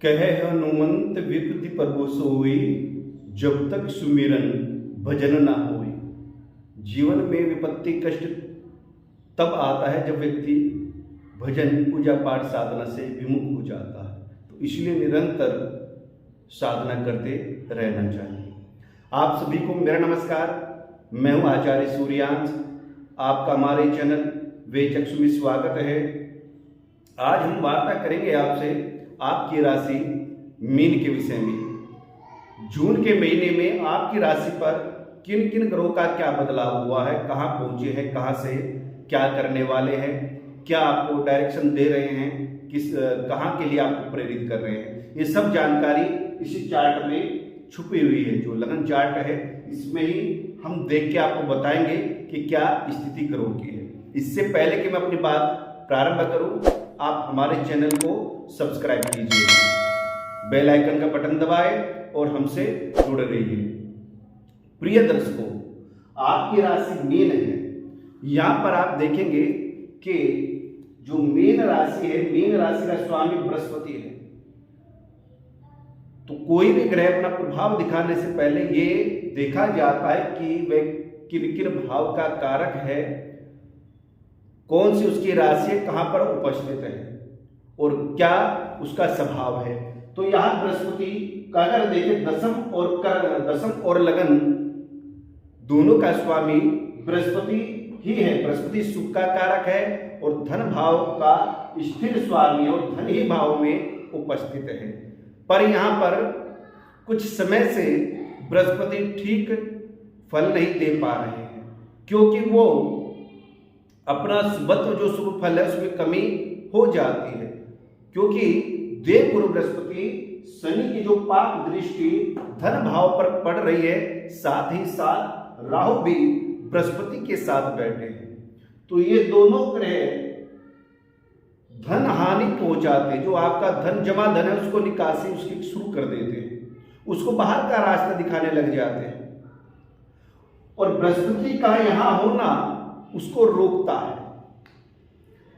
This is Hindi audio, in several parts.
कहे हनुमंत विपत्ति प्रभु सोई, जब तक सुमिरन भजन ना होई। जीवन में विपत्ति कष्ट तब आता है जब व्यक्ति भजन पूजा पाठ साधना से विमुख हो जाता है, तो इसलिए निरंतर साधना करते रहना चाहिए। आप सभी को मेरा नमस्कार। मैं हूं आचार्य सूर्यांश। आपका हमारे चैनल वेदचक्षु में स्वागत है। आज हम वार्ता करेंगे आपसे आपकी राशि मीन के विषय में। जून के महीने में आपकी राशि पर किन किन ग्रहों का क्या बदलाव हुआ है, कहाँ पहुंचे हैं, कहाँ से क्या करने वाले हैं, क्या आपको डायरेक्शन दे रहे हैं, कहाँ के लिए आपको प्रेरित कर रहे हैं, ये सब जानकारी इसी चार्ट में छुपी हुई है। जो लगन चार्ट है इसमें ही हम देख के आपको बताएंगे कि क्या स्थिति ग्रहों की है। इससे पहले कि मैं अपनी बात प्रारंभ करूं, आप हमारे चैनल को सब्सक्राइब कीजिए, बेल आइकन का बटन दबाएं और हमसे जुड़े रहिए। प्रिय दर्शकों, आपकी राशि मीन है। यहां पर आप देखेंगे कि जो मीन राशि है, मीन राशि का स्वामी बृहस्पति है। तो कोई भी ग्रह अपना प्रभाव दिखाने से पहले ये देखा जाता है कि वह किन किन भाव का कारक है, कौन सी उसकी राशि है, कहां पर उपस्थित है और क्या उसका स्वभाव है। तो यहां बृहस्पति का अगर देखें दसम और लगन दोनों का स्वामी बृहस्पति ही है। बृहस्पति सुख का कारक है और धन भाव का स्थिर स्वामी और धन ही भाव में उपस्थित है। पर यहां पर कुछ समय से बृहस्पति ठीक फल नहीं दे पा रहे हैं, क्योंकि वो अपना शुभत्व जो शुभ फल है उसमें कमी हो जाती है। क्योंकि देव गुरु बृहस्पति शनि की जो पाप दृष्टि धन भाव पर पड़ रही है, साथ ही साथ राहु भी बृहस्पति के साथ बैठे हैं। तो ये दोनों ग्रह धन हानि पहुंचाते हैं। जो आपका धन जमा धन है उसको निकासी उसकी शुरू कर देते हैं, उसको बाहर का रास्ता दिखाने लग जाते हैं। और बृहस्पति का यहां होना उसको रोकता है।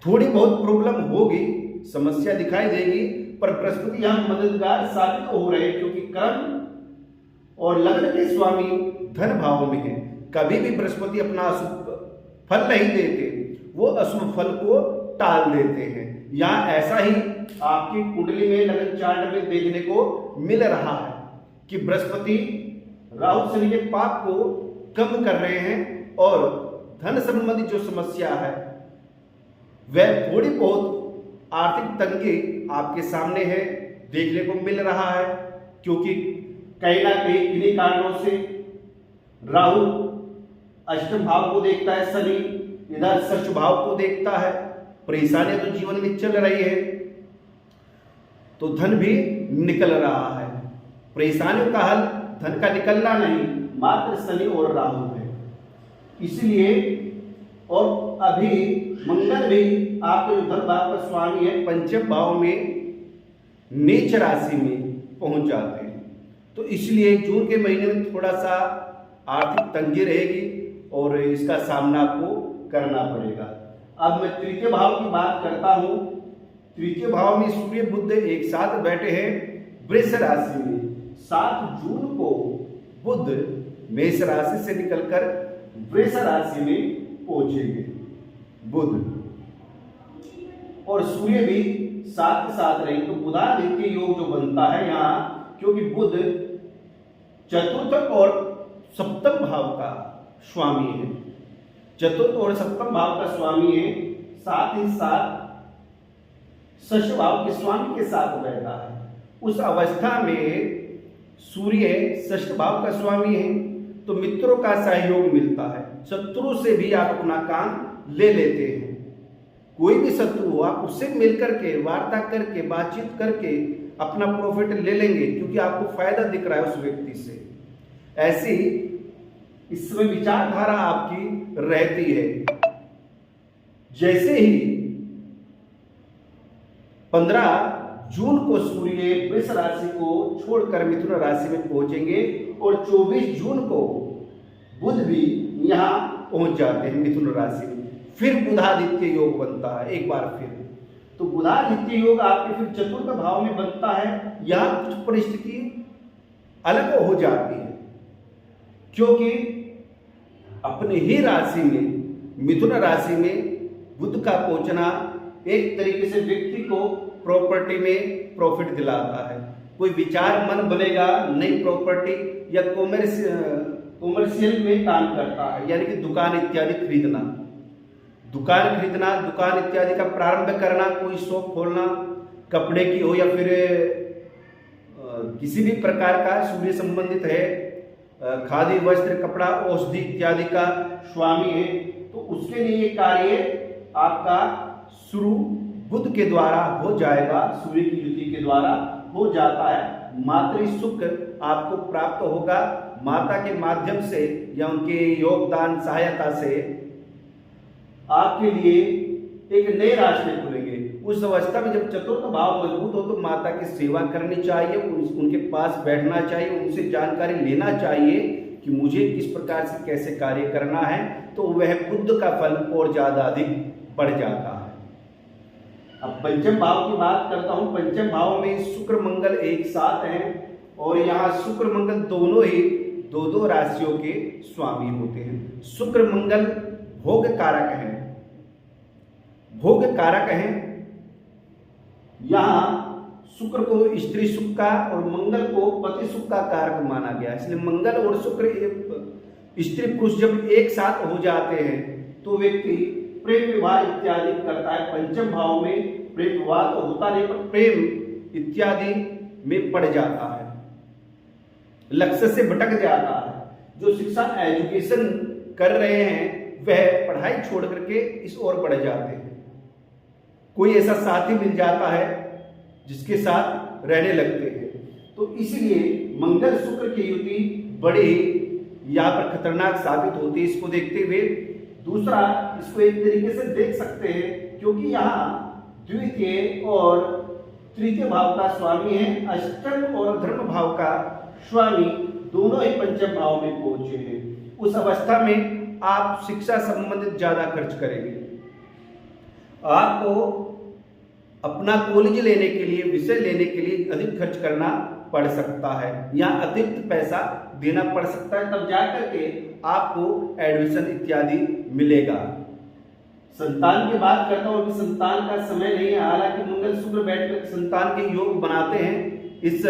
थोड़ी बहुत प्रॉब्लम होगी, समस्या दिखाई देगी, पर बृहस्पति यहां मददगार साबित हो रहे हैं, क्योंकि कर्म और लग्न के स्वामी धन भाव में है। कभी भी बृहस्पति अपना अशुभ फल नहीं देते, वो अशुभ फल को टाल देते हैं। यहां ऐसा ही आपकी कुंडली में लगन चार्ट में देखने को मिल रहा है कि बृहस्पति राहु शनि के पाप को कम कर रहे हैं और धन संबंधी जो समस्या है वह थोड़ी बहुत आर्थिक तंगी आपके सामने है, देखने को मिल रहा है। क्योंकि कहीं ना कहीं इन्हीं कारणों से राहु अष्टम भाव को देखता है, शनि इधर षष्ठ भाव को देखता है। परेशानियां तो जीवन में चल रही है, तो धन भी निकल रहा है। परेशानियों का हल धन का निकलना नहीं, मात्र शनि और राहु है। इसलिए और अभी मंगल भी आपके जो धन भाव का स्वामी है पंचम भाव में नीच राशि में पहुंच जाते हैं। तो इसलिए जून के महीने में थोड़ा सा आर्थिक तंगी रहेगी और इसका सामना आपको करना पड़ेगा। अब मैं तृतीय भाव की बात करता हूं। तृतीय भाव में सूर्य बुध एक साथ बैठे हैं वृष राशि में। 7 जून को बुध मेष राशि से निकलकर वृष राशि में पहुंचेंगे बुध, और सूर्य भी साथ के साथ रहेंगे। तो बुधादित्य योग जो बनता है यहाँ, क्योंकि बुध चतुर्थ और सप्तम भाव का स्वामी है, चतुर्थ और सप्तम भाव का स्वामी है, साथ ही साथ षष्ठ भाव के स्वामी के साथ बैठा है। उस अवस्था में सूर्य षष्ठ भाव का स्वामी है, तो मित्रों का सहयोग मिलता है। शत्रु से भी आप अपना काम ले लेते हैं। कोई भी शत्रु हो, आप उससे मिलकर के वार्ता करके बातचीत करके अपना प्रॉफिट ले लेंगे, क्योंकि आपको फायदा दिख रहा है उस व्यक्ति से। ऐसी इसमें विचारधारा आपकी रहती है। जैसे ही 15 जून को सूर्य वृष राशि को छोड़कर मिथुन राशि में पहुंचेंगे और 24 जून को बुध भी यहां पहुंच जाते हैं मिथुन राशि में। फिर बुधादित्य योग बनता है एक बार फिर। तो बुधादित्य योग आपके फिर चतुर्थ भाव में बनता है। यहां कुछ परिस्थिति अलग हो जाती है, क्योंकि अपने ही राशि में, मिथुन राशि में बुध का पहुंचना एक तरीके से व्यक्ति को प्रॉपर्टी में प्रॉफिट दिलाता है। कोई विचार मन बनेगा, नई प्रॉपर्टी या कॉमर्शियल में काम करता है, यानी कि दुकान इत्यादि खरीदना, दुकान इत्यादि का प्रारंभ करना, कोई शॉप खोलना, कपड़े की हो या फिर किसी भी प्रकार का सूर्य संबंधित है, खादी वस्त्र कपड़ा औषधि इत्यादि का स्वामी है, तो उसके लिए ये कार्य आपका शुरू बुध के द्वारा हो जाएगा, सूर्य की युति के द्वारा हो जाता है। मातृ सुख आपको प्राप्त होगा, माता के माध्यम से या उनके योगदान सहायता से आपके लिए एक नए रास्ते खुलेंगे। उस अवस्था में जब चतुर्थ भाव मजबूत हो तो माता की सेवा करनी चाहिए, उनके पास बैठना चाहिए, उनसे जानकारी लेना चाहिए कि मुझे किस प्रकार से कैसे कार्य करना है, तो वह बुध का फल और ज्यादा अधिक बढ़ जाता है। अब पंचम भाव की बात करता हूं। पंचम भाव में शुक्र मंगल एक साथ हैं और यहाँ शुक्र मंगल दोनों ही दो राशियों के स्वामी होते हैं। शुक्र मंगल भोग कारक हैं, भोग कारक हैं। यहाँ शुक्र को स्त्री सुख का और मंगल को पति सुख का कारक माना गया, इसलिए मंगल और शुक्र स्त्री पुरुष जब एक साथ हो जाते हैं तो व्यक्ति प्रेम विवाह इत्यादि करता है। पंचम भाव में प्रेम विवाह तो होता नहीं, पर प्रेम इत्यादि में पड़ जाता है, लक्ष्य से भटक जाता है। जो शिक्षा एजुकेशन कर रहे हैं वह पढ़ाई छोड़ करके इस ओर बढ़ जाते हैं। कोई ऐसा साथी मिल जाता है जिसके साथ रहने लगते हैं, तो इसलिए मंगल शुक्र की युति बड़ी यहाँ पर खतरनाक साबित होती है। इसको देखते हुए दूसरा, इसको एक तरीके से देख सकते हैं, क्योंकि यहाँ द्वितीय और तृतीय भाव का स्वामी है, अष्टम और धर्म भाव का स्वामी दोनों ही पंचम भाव में पहुंचे हैं। उस अवस्था में आप शिक्षा संबंधित ज्यादा खर्च करेंगे। आपको अपना कॉलेज लेने के लिए, विषय लेने के लिए अधिक खर्च करना पड़ सकता है, या अतिरिक्त पैसा देना पड़ सकता है, तब जाकर के आपको एडमिशन इत्यादि मिलेगा। संतान की बात करता हूं कि संतान का समय नहीं है, हालांकि मंगल शुक्र बैठकर संतान के योग बनाते हैं। इस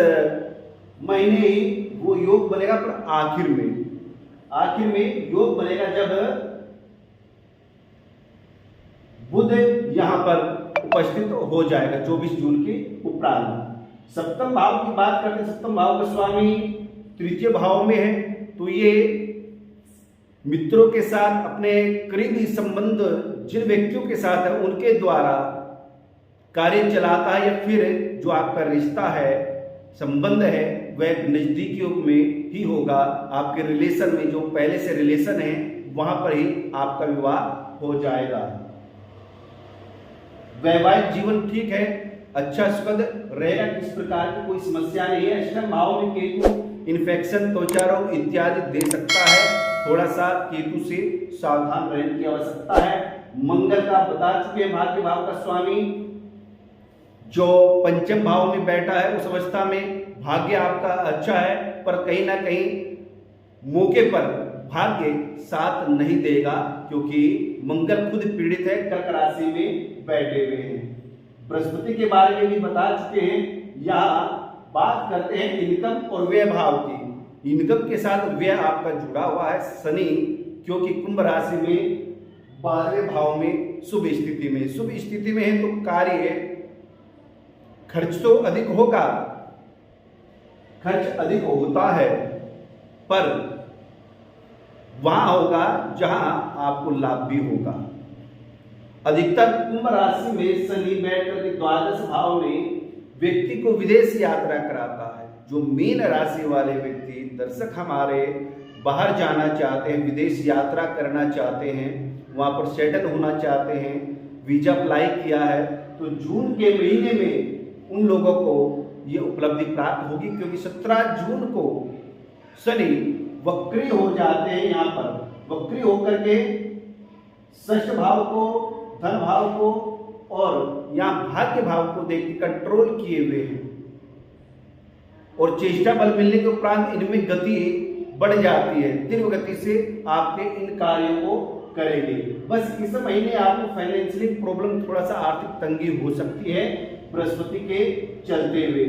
महीने ही वो योग बनेगा, पर आखिर में योग बनेगा जब बुध यहां पर उपस्थित हो जाएगा 24 जून के उपरांत। सप्तम भाव की बात करते हैं। सप्तम भाव का स्वामी तृतीय भाव में है, तो ये मित्रों के साथ, अपने करीबी संबंध जिन व्यक्तियों के साथ है उनके द्वारा कार्य चलाता है, या फिर जो आपका रिश्ता है, संबंध है, वह नजदीकियों में ही होगा। आपके रिलेशन में जो पहले से रिलेशन है वहां पर ही आपका विवाह हो जाएगा। वैवाहिक जीवन ठीक है, अच्छा सुखद रहेगा, किस प्रकार की कोई समस्या नहीं है। अष्टम भाव में केतु इन्फेक्शन, त्वचा रोग इत्यादि दे सकता है, थोड़ा सा केतु से सावधान रहने की आवश्यकता है। मंगल का बता चुके हैं, भाग्य भाव का स्वामी जो पंचम भाव में बैठा है, उस अवस्था में भाग्य आपका अच्छा है, पर कहीं ना कहीं मौके पर भाग्य साथ नहीं देगा, क्योंकि मंगल खुद पीड़ित है, कर्क राशि में बैठे हुए हैं। बृहस्पति के बारे में भी बता चुके हैं। यहाँ बात करते हैं इनकम और व्यय भाव की। इनकम के साथ व्यय आपका जुड़ा हुआ है। शनि क्योंकि कुंभ राशि में 12वें भाव में शुभ स्थिति में है, तो कार्य खर्च तो अधिक होगा, खर्च अधिक होता है, पर वहां होगा जहां आपको लाभ भी होगा। अधिकतर कुंभ राशि में शनि बैठकर द्वादश भाव में व्यक्ति को विदेश यात्रा कराता है। जो मीन राशि वाले व्यक्ति, दर्शक हमारे बाहर जाना चाहते हैं, विदेश यात्रा करना चाहते हैं, वहां पर सेटल होना चाहते हैं, वीजा अप्लाई किया है, तो जून के महीने में उन लोगों को ये उपलब्धि प्राप्त होगी, क्योंकि 17 जून को शनि वक्री हो जाते हैं। यहाँ पर वक्री होकर के षष्ठ भाव को, धन भाव को और यहाँ भाग्य भाव को देख के कंट्रोल किए हुए हैं और चेष्टा बल मिलने के उपरांत इनमें गति बढ़ जाती है, तीव्र गति से आपके इन कार्यों को करेंगे। बस इस महीने आपको फाइनेंशियली प्रॉब्लम, थोड़ा सा आर्थिक तंगी हो सकती है बृहस्पति के चलते हुए,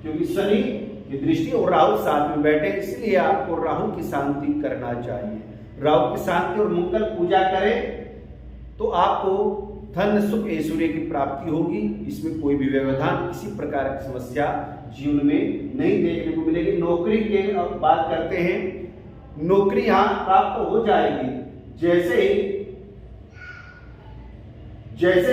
क्योंकि शनि की दृष्टि और राहु साथ में बैठे, इसलिए आपको राहु की शांति करना चाहिए। राहु की शांति और मंगल पूजा करें तो आपको धन सुख ऐश्वर्य की प्राप्ति होगी। इसमें कोई भी व्यवधान, किसी प्रकार की समस्या जीवन में नहीं देखने को मिलेगी। नौकरी की बात करते हैं, नौकरी यहां प्राप्त हो जाएगी। जैसे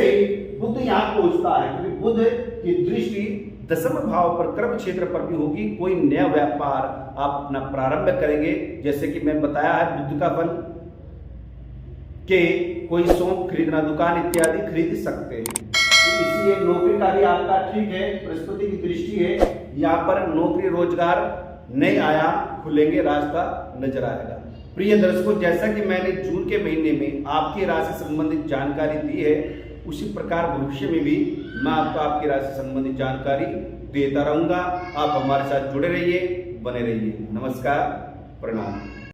ही बुध यहां पहुंचता है, क्योंकि बुध की दृष्टि दशम भाव पर, कर्म क्षेत्र पर भी होगी। कोई नया व्यापार आप अपना प्रारंभ करेंगे, जैसे कि मैं बताया है बुध का फल के कोई सौंप खरीदना, दुकान इत्यादि खरीद सकते हैं। तो इसलिए नौकरी का भी आपका ठीक है, बृहस्पति की दृष्टि है, यहाँ पर नौकरी रोजगार नए आयाम खुलेंगे, रास्ता नजर आएगा। प्रिय दर्शकों, जैसा कि मैंने जून के महीने में आपकी राशि संबंधित जानकारी दी है, उसी प्रकार भविष्य में भी मैं आपको आपकी राशि संबंधित जानकारी देता रहूंगा। आप हमारे साथ जुड़े रहिए, बने रहिए। नमस्कार, प्रणाम।